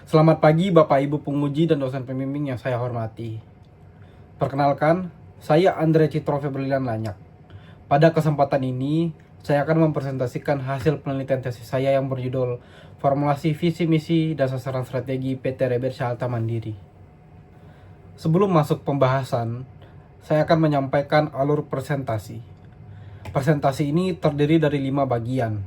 Selamat pagi Bapak Ibu penguji dan dosen pembimbing yang saya hormati. Perkenalkan, saya Andre Citro Febrilian Lanyak. Pada kesempatan ini, saya akan mempresentasikan hasil penelitian tesis saya yang berjudul Formulasi Visi Misi dan Sasaran Strategi PT Reber Syalta Mandiri. Sebelum masuk pembahasan, saya akan menyampaikan alur presentasi. Presentasi ini terdiri dari 5 bagian: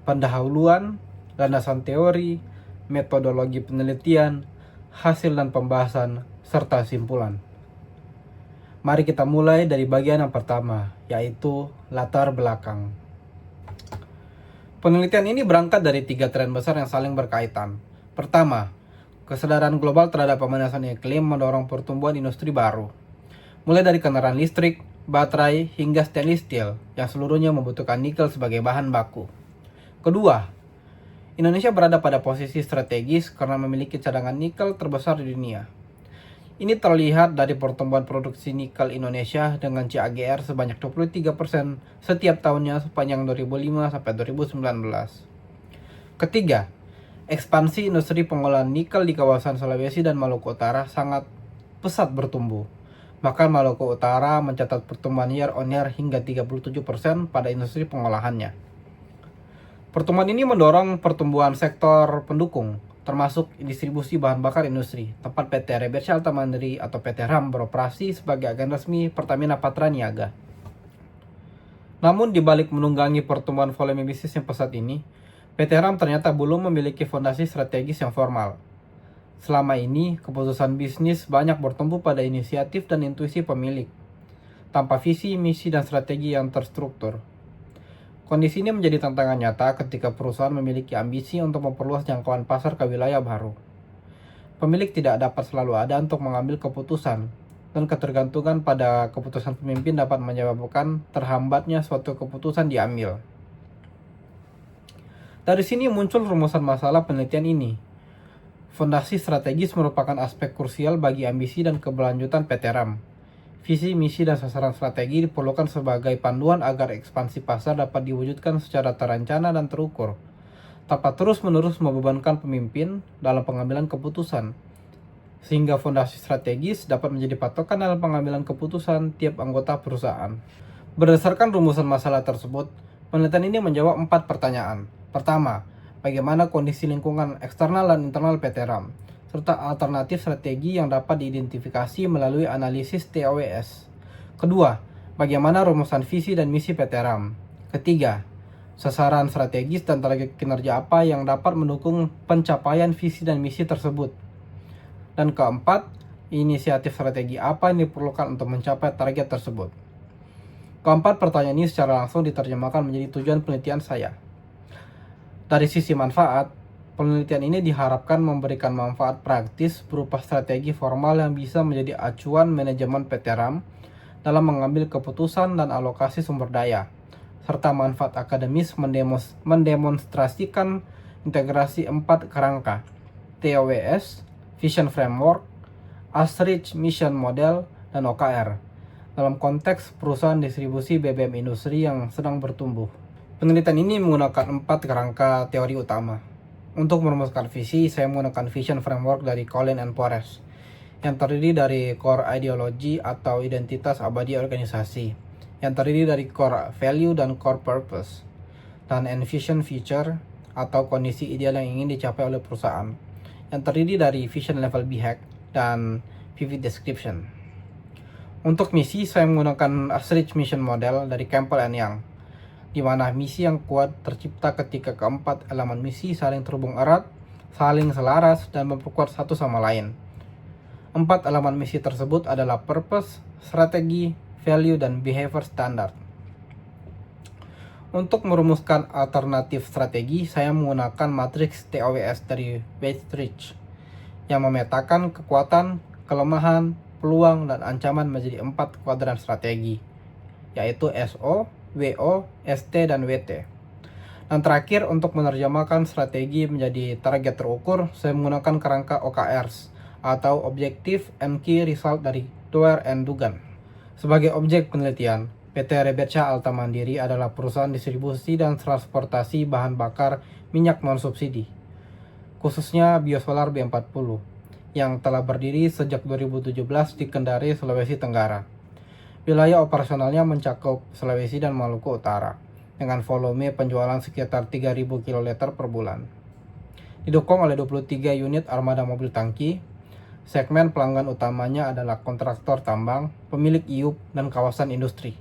pendahuluan, landasan teori, metodologi penelitian, hasil dan pembahasan, serta simpulan. Mari kita mulai dari bagian yang pertama, yaitu latar belakang. Penelitian ini berangkat dari 3 tren besar yang saling berkaitan. Pertama, kesadaran global terhadap pemanasan iklim mendorong pertumbuhan industri baru, mulai dari kendaraan listrik, baterai, hingga stainless steel yang seluruhnya membutuhkan nikel sebagai bahan baku. Kedua, Indonesia berada pada posisi strategis karena memiliki cadangan nikel terbesar di dunia. Ini terlihat dari pertumbuhan produksi nikel Indonesia dengan CAGR sebanyak 23% setiap tahunnya sepanjang 2005 sampai 2019. Ketiga, ekspansi industri pengolahan nikel di kawasan Sulawesi dan Maluku Utara sangat pesat bertumbuh. Bahkan Maluku Utara mencatat pertumbuhan year on year hingga 37% pada industri pengolahannya. Pertumbuhan ini mendorong pertumbuhan sektor pendukung, termasuk distribusi bahan bakar industri, tempat PT Reber Syalta Mandiri atau PT RAM beroperasi sebagai agen resmi Pertamina Patra Niaga. Namun di balik menunggangi pertumbuhan volume bisnis yang pesat ini, PT RAM ternyata belum memiliki fondasi strategis yang formal. Selama ini, keputusan bisnis banyak bertumbuh pada inisiatif dan intuisi pemilik, tanpa visi, misi, dan strategi yang terstruktur. Kondisi ini menjadi tantangan nyata ketika perusahaan memiliki ambisi untuk memperluas jangkauan pasar ke wilayah baru. Pemilik tidak dapat selalu ada untuk mengambil keputusan, dan ketergantungan pada keputusan pemimpin dapat menyebabkan terhambatnya suatu keputusan diambil. Dari sini muncul rumusan masalah penelitian ini. Fondasi strategis merupakan aspek krusial bagi ambisi dan keberlanjutan PT RAM. Visi, misi, dan sasaran strategi diperlukan sebagai panduan agar ekspansi pasar dapat diwujudkan secara terencana dan terukur, tanpa terus-menerus membebankan pemimpin dalam pengambilan keputusan, sehingga fondasi strategis dapat menjadi patokan dalam pengambilan keputusan tiap anggota perusahaan. Berdasarkan rumusan masalah tersebut, penelitian ini menjawab 4 pertanyaan. Pertama, bagaimana kondisi lingkungan eksternal dan internal PT RAM, serta alternatif strategi yang dapat diidentifikasi melalui analisis TOWS. Kedua, bagaimana rumusan visi dan misi PT RAM. Ketiga, sasaran strategis dan target kinerja apa yang dapat mendukung pencapaian visi dan misi tersebut. Dan keempat, inisiatif strategi apa yang diperlukan untuk mencapai target tersebut. Keempat pertanyaan ini secara langsung diterjemahkan menjadi tujuan penelitian saya. Dari sisi manfaat, penelitian ini diharapkan memberikan manfaat praktis berupa strategi formal yang bisa menjadi acuan manajemen PT RAM dalam mengambil keputusan dan alokasi sumber daya, serta manfaat akademis mendemonstrasikan integrasi 4 kerangka, TOWS, Vision Framework, Outreach Mission Model, dan OKR, dalam konteks perusahaan distribusi BBM industri yang sedang bertumbuh. Penelitian ini menggunakan 4 kerangka teori utama. Untuk merumuskan visi, saya menggunakan Vision Framework dari Collin and Porres, yang terdiri dari core ideology atau identitas abadi organisasi, yang terdiri dari core value dan core purpose, dan envision future atau kondisi ideal yang ingin dicapai oleh perusahaan, yang terdiri dari vision level BHAG dan vivid description. Untuk misi, saya menggunakan Outreach Mission Model dari Campbell and Young, di mana misi yang kuat tercipta ketika keempat elemen misi saling terhubung erat, saling selaras, dan memperkuat satu sama lain. 4 elemen misi tersebut adalah purpose, strategi, value, dan behavior standard. Untuk merumuskan alternatif strategi, saya menggunakan matriks TOWS dari Westrich, yang memetakan kekuatan, kelemahan, peluang, dan ancaman menjadi 4 kuadran strategi, yaitu SO, WO, ST, dan WT. Dan terakhir, untuk menerjemahkan strategi menjadi target terukur, saya menggunakan kerangka OKRs atau Objective and Key Result dari Doer and Dugan. Sebagai objek penelitian, PT Reber Syalta Mandiri adalah perusahaan distribusi dan transportasi bahan bakar minyak non-subsidi. khususnya Biosolar B40, yang telah berdiri sejak 2017 di Kendari, Sulawesi Tenggara. Wilayah operasionalnya mencakup Sulawesi dan Maluku Utara, dengan volume penjualan sekitar 3.000 kiloliter per bulan. Didukung oleh 23 unit armada mobil tangki, segmen pelanggan utamanya adalah kontraktor tambang, pemilik IUP, dan kawasan industri.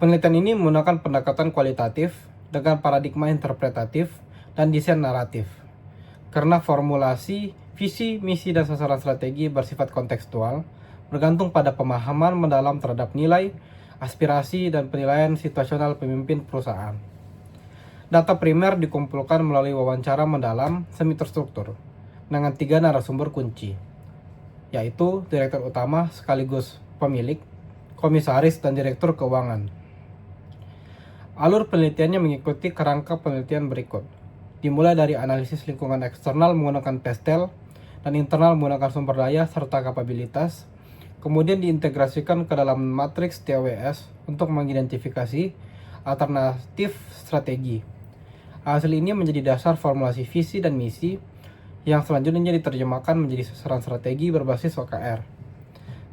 Penelitian ini menggunakan pendekatan kualitatif dengan paradigma interpretatif dan desain naratif. Karena formulasi, visi, misi, dan sasaran strategi bersifat kontekstual, bergantung pada pemahaman mendalam terhadap nilai, aspirasi, dan penilaian situasional pemimpin perusahaan. Data primer dikumpulkan melalui wawancara mendalam semi terstruktur dengan 3 narasumber kunci, yaitu direktur utama sekaligus pemilik, komisaris, dan direktur keuangan. Alur penelitiannya mengikuti kerangka penelitian berikut. Dimulai dari analisis lingkungan eksternal menggunakan PESTEL dan internal menggunakan sumber daya serta kapabilitas, kemudian diintegrasikan ke dalam matriks TWS untuk mengidentifikasi alternatif strategi. Hasil ini menjadi dasar formulasi visi dan misi yang selanjutnya diterjemahkan menjadi sasaran strategi berbasis OKR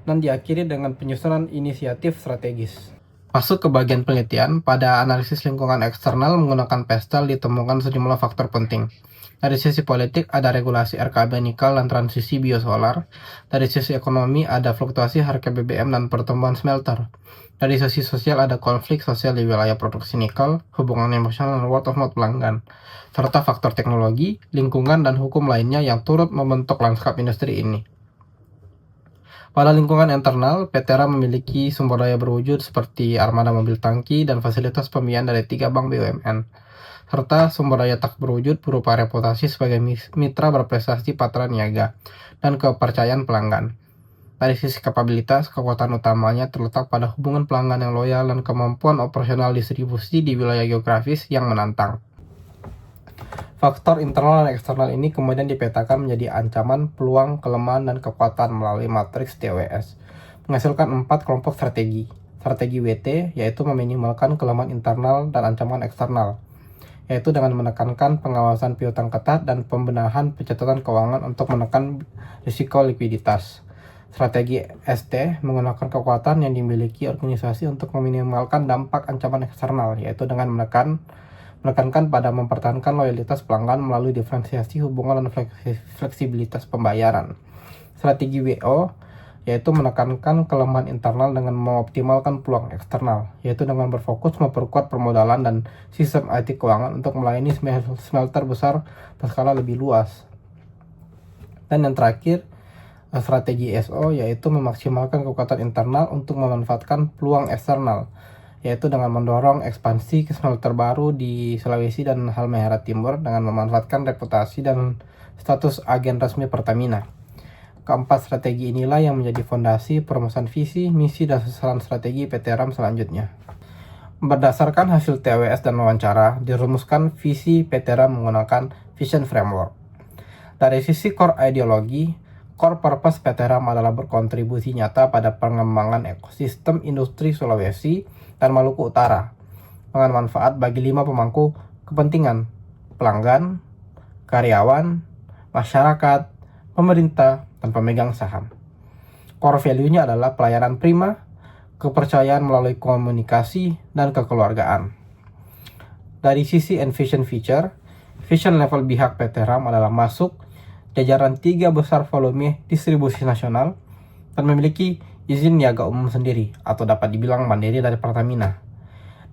dan diakhiri dengan penyusunan inisiatif strategis. Masuk ke bagian penelitian, pada analisis lingkungan eksternal menggunakan PESTEL ditemukan sejumlah faktor penting. Dari sisi politik ada regulasi RKB nikel dan transisi biosolar. Dari sisi ekonomi ada fluktuasi harga BBM dan pertumbuhan smelter. Dari sisi sosial ada konflik sosial di wilayah produksi nikel, hubungan emosional dan word of mouth pelanggan, serta faktor teknologi, lingkungan, dan hukum lainnya yang turut membentuk lanskap industri ini. Pada lingkungan internal, PT RAM memiliki sumber daya berwujud seperti armada mobil tangki dan fasilitas pembiayaan dari 3 bank BUMN, serta sumber daya tak berwujud berupa reputasi sebagai mitra berprestasi patra niaga dan kepercayaan pelanggan. Dari sisi kapabilitas, kekuatan utamanya terletak pada hubungan pelanggan yang loyal dan kemampuan operasional distribusi di wilayah geografis yang menantang. Faktor internal dan eksternal ini kemudian dipetakan menjadi ancaman, peluang, kelemahan, dan kekuatan melalui matriks TWS, menghasilkan 4 kelompok strategi. Strategi WT, yaitu meminimalkan kelemahan internal dan ancaman eksternal, yaitu dengan menekankan pengawasan piutang ketat dan pembenahan pencatatan keuangan untuk menekan risiko likuiditas. Strategi ST menggunakan kekuatan yang dimiliki organisasi untuk meminimalkan dampak ancaman eksternal, yaitu dengan menekankan pada mempertahankan loyalitas pelanggan melalui diferensiasi hubungan dan fleksibilitas pembayaran. Strategi WO yaitu menekankan kelemahan internal dengan mengoptimalkan peluang eksternal, yaitu dengan berfokus memperkuat permodalan dan sistem IT keuangan untuk melayani smelter besar berskala lebih luas. Dan yang terakhir, strategi SO yaitu memaksimalkan kekuatan internal untuk memanfaatkan peluang eksternal, yaitu dengan mendorong ekspansi ke smelter baru di Sulawesi dan Halmahera Timur dengan memanfaatkan reputasi dan status agen resmi Pertamina. Keempat strategi inilah yang menjadi fondasi perumusan visi, misi, dan sasaran strategi PT RAM selanjutnya. Berdasarkan hasil TWS dan wawancara, dirumuskan visi PT RAM menggunakan Vision Framework. Dari sisi core ideologi, core purpose PT RAM adalah berkontribusi nyata pada pengembangan ekosistem industri Sulawesi dan Maluku Utara dengan manfaat bagi 5 pemangku kepentingan: pelanggan, karyawan, masyarakat, pemerintah, dan pemegang saham. Core value-nya adalah pelayanan prima, kepercayaan melalui komunikasi, dan kekeluargaan. Dari sisi envision feature, vision level pihak PT RAM adalah masuk jajaran 3 besar volume distribusi nasional dan memiliki izin niaga umum sendiri atau dapat dibilang mandiri dari Pertamina,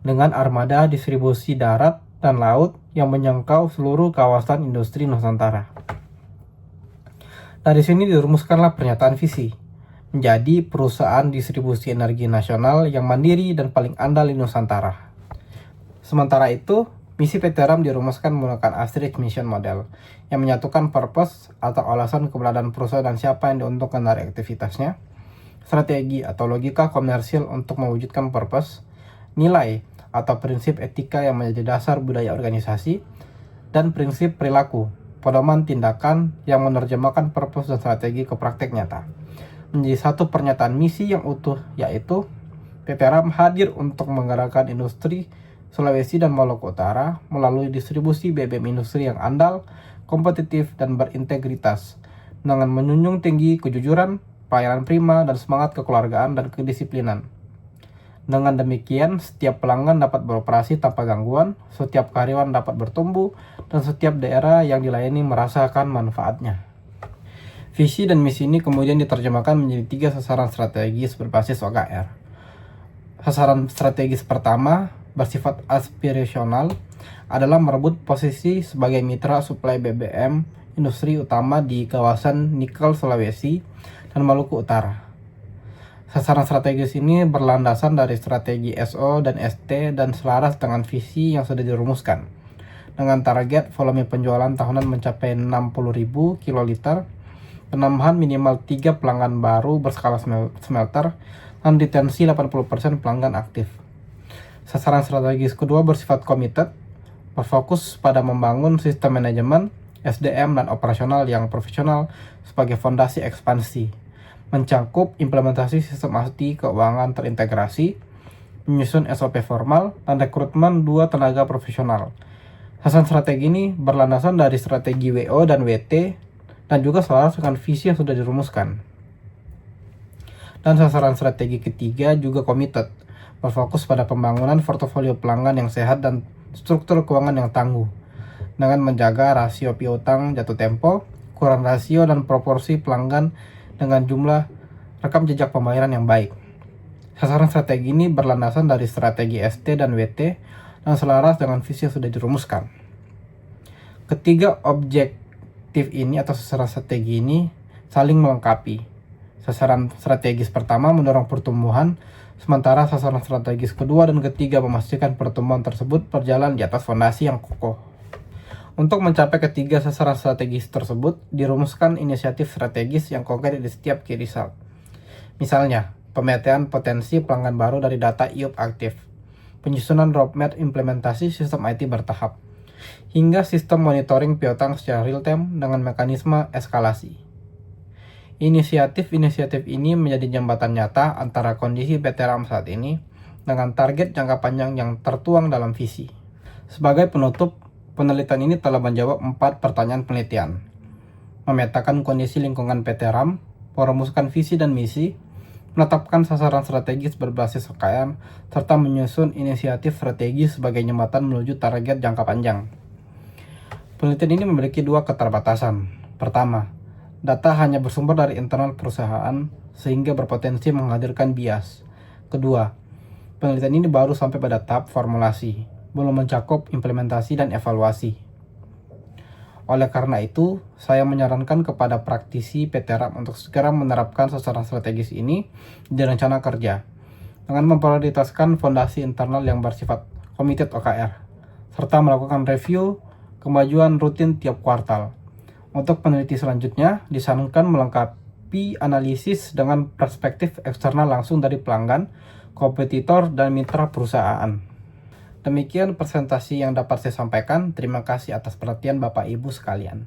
dengan armada distribusi darat dan laut yang menjangkau seluruh kawasan industri Nusantara. Dari sini dirumuskanlah pernyataan visi, menjadi perusahaan distribusi energi nasional yang mandiri dan paling andal di Nusantara. Sementara itu, misi PT RAM dirumuskan menggunakan Asterix Mission Model, yang menyatukan purpose atau alasan keberadaan perusahaan dan siapa yang diuntungkan dari aktivitasnya, strategi atau logika komersil untuk mewujudkan purpose, nilai atau prinsip etika yang menjadi dasar budaya organisasi, dan prinsip perilaku, pedoman tindakan yang menerjemahkan purpose dan strategi ke praktek nyata. Menjadi satu pernyataan misi yang utuh, yaitu PT RAM hadir untuk menggerakkan industri Sulawesi dan Maluku Utara melalui distribusi BBM industri yang andal, kompetitif, dan berintegritas, dengan menjunjung tinggi kejujuran, pelayanan prima, dan semangat kekeluargaan dan kedisiplinan. Dengan demikian, setiap pelanggan dapat beroperasi tanpa gangguan, setiap karyawan dapat bertumbuh, dan setiap daerah yang dilayani merasakan manfaatnya. Visi dan misi ini kemudian diterjemahkan menjadi 3 sasaran strategis berbasis OKR. Sasaran strategis pertama, bersifat aspirasional, adalah merebut posisi sebagai mitra suplai BBM industri utama di kawasan Nikel, Sulawesi, dan Maluku Utara. Sasaran strategis ini berlandasan dari strategi SO dan ST dan selaras dengan visi yang sudah dirumuskan. Dengan target volume penjualan tahunan mencapai 60.000 kiloliter, penambahan minimal 3 pelanggan baru berskala smelter, dan retensi 80% pelanggan aktif. Sasaran strategis kedua bersifat committed, berfokus pada membangun sistem manajemen, SDM, dan operasional yang profesional sebagai fondasi ekspansi, mencangkup implementasi sistem IT keuangan terintegrasi, menyusun SOP formal, dan rekrutmen 2 tenaga profesional. Sasaran strategi ini berlandasan dari strategi WO dan WT, dan juga selaras dengan visi yang sudah dirumuskan. Dan sasaran strategi ketiga juga committed, berfokus pada pembangunan portofolio pelanggan yang sehat dan struktur keuangan yang tangguh, dengan menjaga rasio piutang jatuh tempo, ukuran rasio dan proporsi pelanggan dengan jumlah rekam jejak pembayaran yang baik. Sasaran strategi ini berlandasan dari strategi ST dan WT dan selaras dengan visi yang sudah dirumuskan. Ketiga objektif ini atau sasaran strategi ini saling melengkapi. Sasaran strategis pertama mendorong pertumbuhan, sementara sasaran strategis kedua dan ketiga memastikan pertumbuhan tersebut berjalan di atas fondasi yang kokoh. Untuk mencapai ketiga sasaran strategis tersebut, dirumuskan inisiatif strategis yang konkret di setiap key result. Misalnya, pemetaan potensi pelanggan baru dari data IUP aktif, penyusunan roadmap implementasi sistem IT bertahap, hingga sistem monitoring piutang secara real-time dengan mekanisme eskalasi. Inisiatif-inisiatif ini menjadi jembatan nyata antara kondisi PT RAM saat ini dengan target jangka panjang yang tertuang dalam visi. Sebagai penutup, penelitian ini telah menjawab 4 pertanyaan penelitian. Memetakan kondisi lingkungan PT RAM, merumuskan visi dan misi, menetapkan sasaran strategis berbasis OKR, serta menyusun inisiatif strategis sebagai jembatan menuju target jangka panjang. Penelitian ini memiliki 2 keterbatasan. Pertama, data hanya bersumber dari internal perusahaan sehingga berpotensi menghadirkan bias. Kedua, penelitian ini baru sampai pada tahap formulasi, belum mencakup implementasi dan evaluasi. Oleh karena itu, saya menyarankan kepada praktisi PT RAM untuk segera menerapkan sasaran strategis ini di rencana kerja, dengan memprioritaskan fondasi internal yang bersifat committed OKR, serta melakukan review kemajuan rutin tiap kuartal. Untuk peneliti selanjutnya, disarankan melengkapi analisis dengan perspektif eksternal langsung dari pelanggan, kompetitor, dan mitra perusahaan. Demikian presentasi yang dapat saya sampaikan. Terima kasih atas perhatian Bapak Ibu sekalian.